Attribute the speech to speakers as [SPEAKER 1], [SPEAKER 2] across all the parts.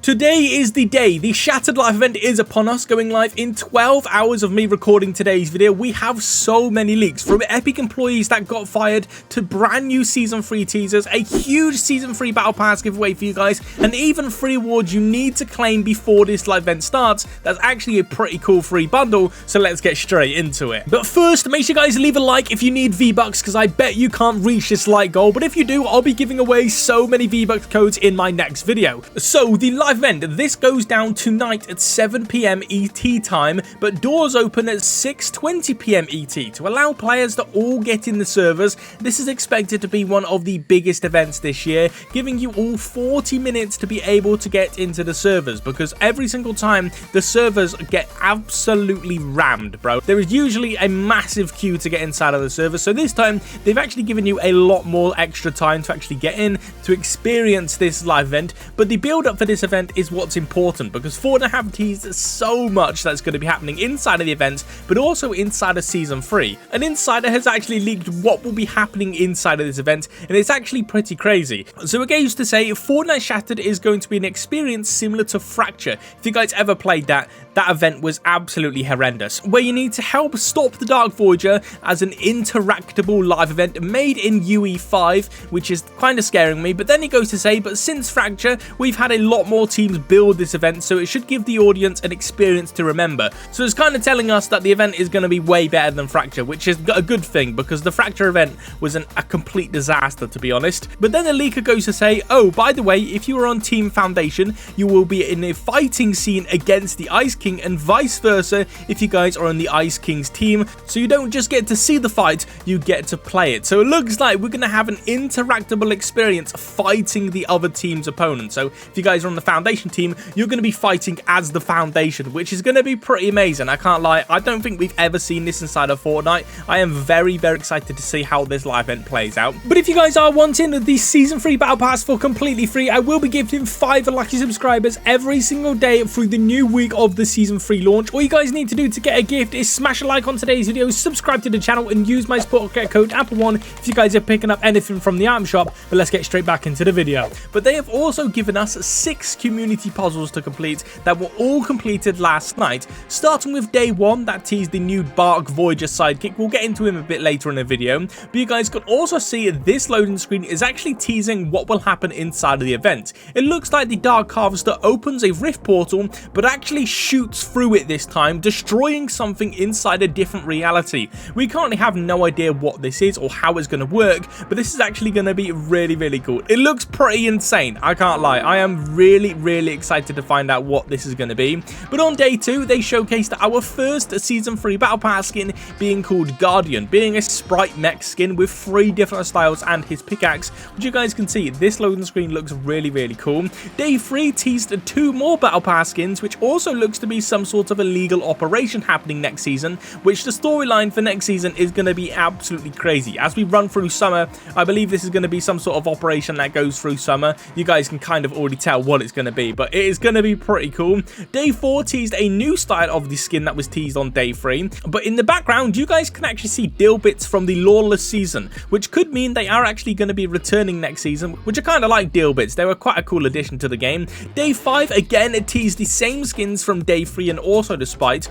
[SPEAKER 1] Today is the day. The Shattered Live event is upon us, going live in 12 hours of me recording today's video. We have so many leaks, from Epic employees that got fired to brand new Season 3 teasers, a huge Season 3 Battle Pass giveaway for you guys, and even free awards you need to claim before this live event starts. That's actually a pretty cool free bundle, so let's get straight into it. But first, make sure you guys leave a like if you need V-Bucks, because I bet you can't reach this like goal, but if you do, I'll be giving away so many V-Bucks codes in my next video. So, the live event, this goes down tonight at 7 PM ET time, but doors open at 6:20 PM ET to allow players to all get in the servers. This is expected to be one of the biggest events this year, giving you all 40 minutes to be able to get into the servers, because every single time the servers get absolutely rammed, bro. There is usually a massive queue to get inside of the server, so this time they've actually given you a lot more extra time to actually get in, to experience this live event. But the build up for this event is what's important, because Fortnite have teased so much that's going to be happening inside of the event, but also inside of Season 3. An insider has actually leaked what will be happening inside of this event, and it's actually pretty crazy. So it goes to say Fortnite Shattered is going to be an experience similar to Fracture. If you guys ever played that event was absolutely horrendous, where you need to help stop the Dark Voyager as an interactable live event made in UE5, which is kind of scaring me. But then he goes to say, but since Fracture, we've had a lot more teams build this event, so it should give the audience an experience to remember. So it's kind of telling us that the event is going to be way better than Fracture, which is a good thing, because the Fracture event was a complete disaster, to be honest. But then the leaker goes to say, oh, by the way, if you are on Team Foundation, you will be in a fighting scene against the Ice King, and vice versa if you guys are on the Ice King's team. So you don't just get to see the fight, you get to play it. So it looks like we're going to have an interactable experience fighting the other team's opponent. So if you guys are on the Foundation team, you're going to be fighting as the Foundation, which is going to be pretty amazing. I can't lie, I don't think we've ever seen this inside of Fortnite. I am very, very excited to see how this live event plays out. But if you guys are wanting the Season 3 Battle Pass for completely free, I will be gifting 5 lucky subscribers every single day through the new week of the Season 3 launch. All you guys need to do to get a gift is smash a like on today's video, subscribe to the channel, and use my support code Apple1 if you guys are picking up anything from the item shop. But let's get straight back into the video. But they have also given us 6 community puzzles to complete that were all completed last night, starting with day 1 that teased the new Dark Voyager sidekick. We'll get into him a bit later in the video, but you guys can also see this loading screen is actually teasing what will happen inside of the event. It looks like the Dark Harvester opens a rift portal, but actually shoots through it this time, destroying something inside a different reality. We currently have no idea what this is or how it's going to work, but this is actually going to be really, really cool. It looks pretty insane, I can't lie. I am really, really excited to find out what this is going to be. But on day 2, they showcased our first Season 3 Battle Pass skin, being called Guardian, being a sprite mech skin with 3 different styles and his pickaxe, which you guys can see. This loading screen looks really, really cool. Day 3 teased 2 more Battle Pass skins, which also looks to be some sort of illegal operation happening next season, which the storyline for next season is going to be absolutely crazy. As we run through summer, I believe this is going to be some sort of operation that goes through summer. You guys can kind of already tell what it's going to be, but it is going to be pretty cool. Day 4 teased a new style of the skin that was teased on day 3, but in the background you guys can actually see dill bits from the Lawless season, which could mean they are actually going to be returning next season, which I kind of like dill bits. They were quite a cool addition to the game. Day 5 again, it teased the same skins from day 3 and also the sprite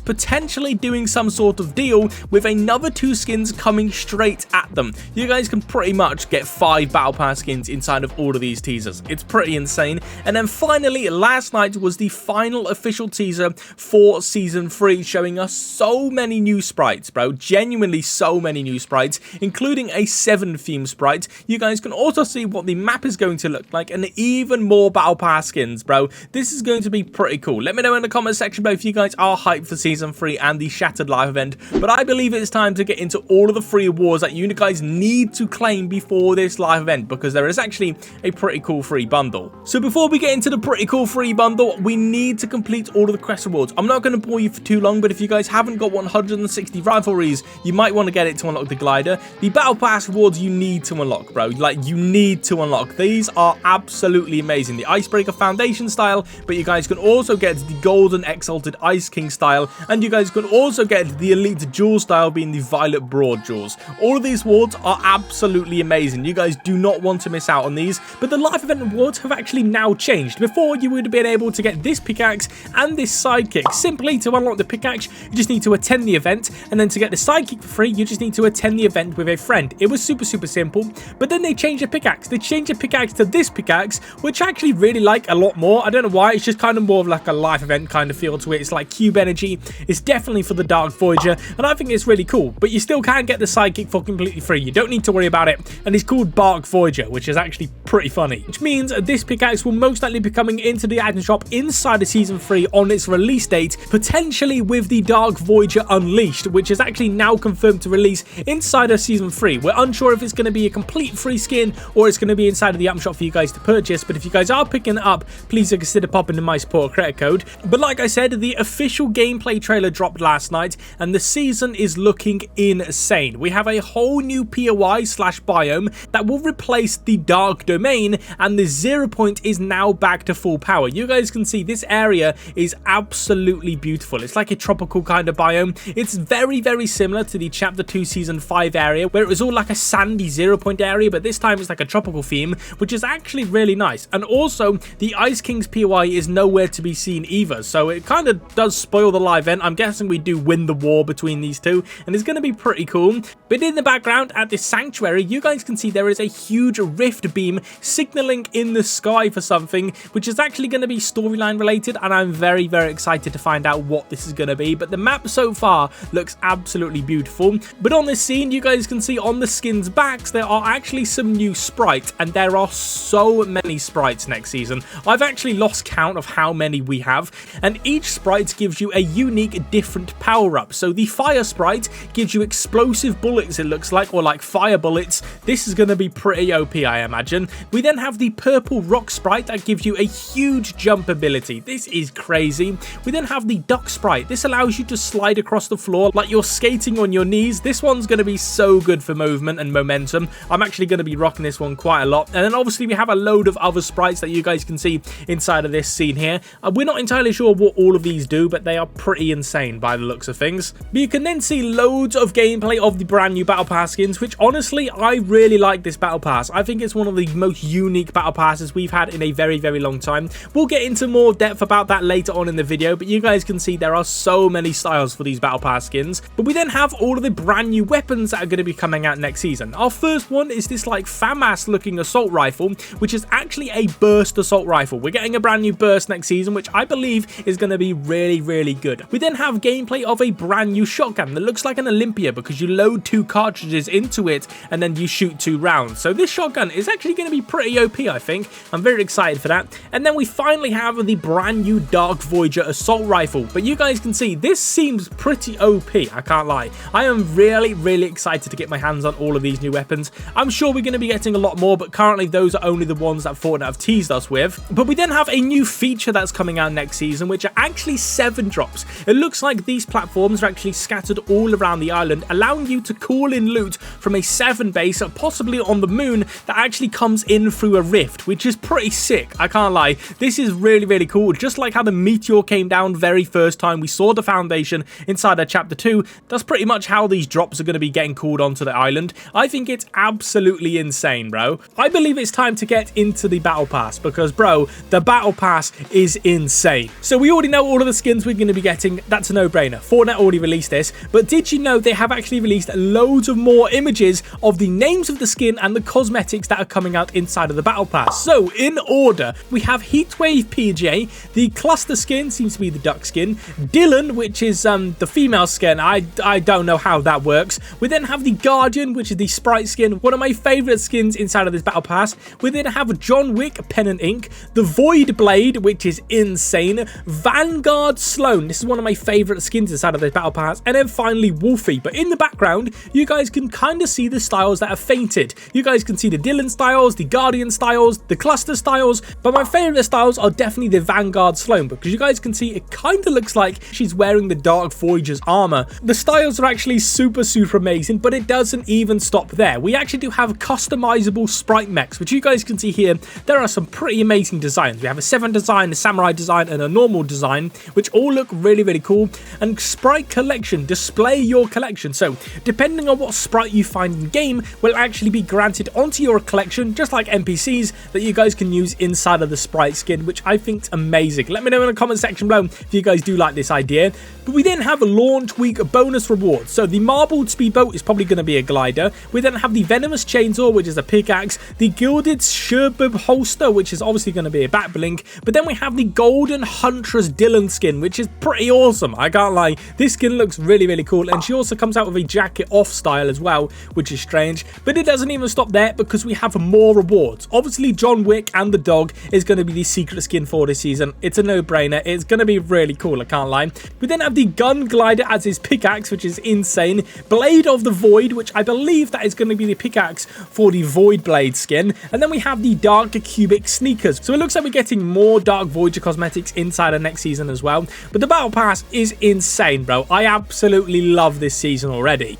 [SPEAKER 1] potentially doing some sort of deal with another 2 skins coming straight at them. You guys can pretty much get 5 Battle Pass skins inside of all of these teasers. It's pretty insane. And then finally, last night was the final official teaser for Season 3, showing us so many new sprites, bro. Genuinely so many new sprites, including a 7 theme sprite. You guys can also see what the map is going to look like, and even more Battle Pass skins, bro. This is going to be pretty cool. Let me know in the comment section below if you guys are hyped for Season 3 and the Shattered Live event, but I believe it's time to get into all of the free awards that you guys need to claim before this live event, because there is actually a pretty cool free bundle. So before we get into the pretty cool free bundle, we need to complete all of the quest rewards. I'm not going to bore you for too long, but if you guys haven't got 160 rivalries, you might want to get it to unlock the glider. The Battle Pass rewards you need to unlock, bro. Like, you need to unlock. These are absolutely amazing. The Icebreaker Foundation style, but you guys can also get the Golden Exalted Ice King style, and you guys can also get the Elite Jewel style being the Violet Broad Jewels. All of these rewards are absolutely amazing. You guys do not want to miss out on these, but the live event rewards have actually now changed. Before, you would have been able to get this pickaxe and this sidekick. Simply to unlock the pickaxe, you just need to attend the event, and then to get the sidekick for free, you just need to attend the event with a friend. It was super simple, but then they changed the pickaxe. They changed the pickaxe to this pickaxe, which I actually really like a lot more. I don't know why, it's just kind of more of like a live event kind of feel to it. It's like cube energy. It's definitely for the Dark Voyager, and I think it's really cool, but you still can get the sidekick for completely free. You don't need to worry about it, and it's called Bark Voyager, which is actually pretty funny, which means this pickaxe will most likely be coming into the item shop inside of Season 3 on its release date, potentially with the Dark Voyager Unleashed, which is actually now confirmed to release inside of Season 3. We're unsure if it's going to be a complete free skin or it's going to be inside of the item shop for you guys to purchase, but if you guys are picking it up, please consider popping in my support credit code. But like I said, the official gameplay trailer dropped last night, and the season is looking insane. We have a whole new POI/biome that will replace the Dark Domain, and the 0 point is now back to full power. You guys can see this area is absolutely beautiful. It's like a tropical kind of biome. It's very similar to the Chapter 2 Season 5 area, where it was all like a sandy 0 point area, but this time it's like a tropical theme, which is actually really nice. And also, the Ice King's POI is nowhere to be seen either, so it kind of does spoil the live event. I'm guessing we do win the war between these two, and it's going to be pretty cool. But in the background at this sanctuary, you guys can see there is a huge rift beam signaling in the sky for something, which is actually going to be storyline related, and I'm very excited to find out what this is going to be. But the map so far looks absolutely beautiful. But on this scene, you guys can see on the skins' backs, there are actually some new sprites, and there are so many sprites next season. I've actually lost count of how many we have, and each sprite gives you a unique different power-up. So the fire sprite gives you explosive bullets, it looks like, or like fire bullets. This is going to be pretty OP, I imagine. We then have the purple rock sprite that gives you a huge jump ability. This is crazy. We then have the duck sprite. This allows you to slide across the floor like you're skating on your knees. This one's going to be so good for movement and momentum. I'm actually going to be rocking this one quite a lot. And then obviously we have a load of other sprites that you guys can see inside of this scene here. We're not entirely sure what all of these do, but they are pretty insane by the looks of things. But you can then see loads of gameplay of the brand new Battle Pass skins, which honestly, I really like this Battle Pass. I think it's one of the most unique Battle Passes we've had in a very long time. We'll get into more depth about that later on in the video, but you guys can see there are so many styles for these Battle Pass skins. But we then have all of the brand new weapons that are going to be coming out next season. Our first one is this like FAMAS looking assault rifle, which is actually a burst assault rifle. We're getting a brand new burst next season, which I believe is going to be really good. We then have gameplay of a brand new shotgun that looks like an Olympia because you load 2 cartridges into it and then you shoot 2 rounds. So this shotgun is actually going to be pretty OP, I think. I'm very excited for that. And then we finally have the brand new Dark Voyager assault rifle. But you guys can see this seems pretty OP, I can't lie. I am really excited to get my hands on all of these new weapons. I'm sure we're going to be getting a lot more, but currently those are only the ones that Fortnite have teased us with. But we then have a new feature that's coming out next season, which are actually 7 drops. It looks like these platforms are actually scattered all around the island, allowing you to call in loot from a 7 base, possibly on the moon, that actually comes in through a rift, which is pretty sick, I can't lie. This is really cool. Just like how the meteor came down very first time we saw the Foundation inside of Chapter 2, that's pretty much how these drops are going to be getting called onto the island. I think it's absolutely insane, bro. I believe it's time to get into the Battle Pass because, bro, the Battle Pass is insane. So we already know all of the skins we're going to be getting. That's a no-brainer. Fortnite already released this, but did you know they have actually released loads of more images of the names of the skin and the cosmetics that are coming out inside of the Battle Pass? So in order, we have Heatwave PJ, the cluster skin seems to be the duck skin, Dylan, which is the female skin. I don't know how that works. We then have the Guardian, which is the sprite skin, one of my favorite skins inside of this Battle Pass. We then have John Wick Pen and Ink, the Void Blade, which is insane, Vanguard Sloan, this is one of my favorite skins inside of this Battle Pass, and then finally Wolfie. But in the background, you guys can kind of see the styles that are fainted. You guys can see the Dylan styles, the Guardian styles, the cluster styles, but my favorite styles are definitely the Vanguard Sloan because you guys can see it kind of looks like she's wearing the Dark Voyager's armor. The styles are actually super amazing, but it doesn't even stop there. We actually do have customizable sprite mechs, which you guys can see here. There are some pretty amazing designs. We have a 7 design, a samurai design, and a normal design. which all look really, really cool. And sprite collection, display your collection. So depending on what sprite you find in game will actually be granted onto your collection, just like NPCs that you guys can use inside of the sprite skin, which I think is amazing. Let me know in the comment section below if you guys do like this idea. But we then have a launch week bonus rewards. So the marbled speedboat is probably going to be a glider. We then have the venomous chainsaw, which is a pickaxe, the gilded sherbib holster, which is obviously going to be a back blink. But then we have the golden huntress Dylan skin, which is pretty awesome. I can't lie, this skin looks really, really cool. And she also comes out with a jacket off style as well, which is strange. But it doesn't even stop there, because we have more rewards. Obviously John Wick and the dog is going to be the secret skin for this season. It's a no-brainer. It's going to be really cool, I can't lie. We then have the gun glider as his pickaxe, which is insane. Blade of the Void, which I believe that is going to be the pickaxe for the Void Blade skin. And then we have the dark cubic sneakers. So it looks like we're getting more Dark Voyager cosmetics inside of next season as well. But the battle pass is insane, bro. I absolutely love this season already.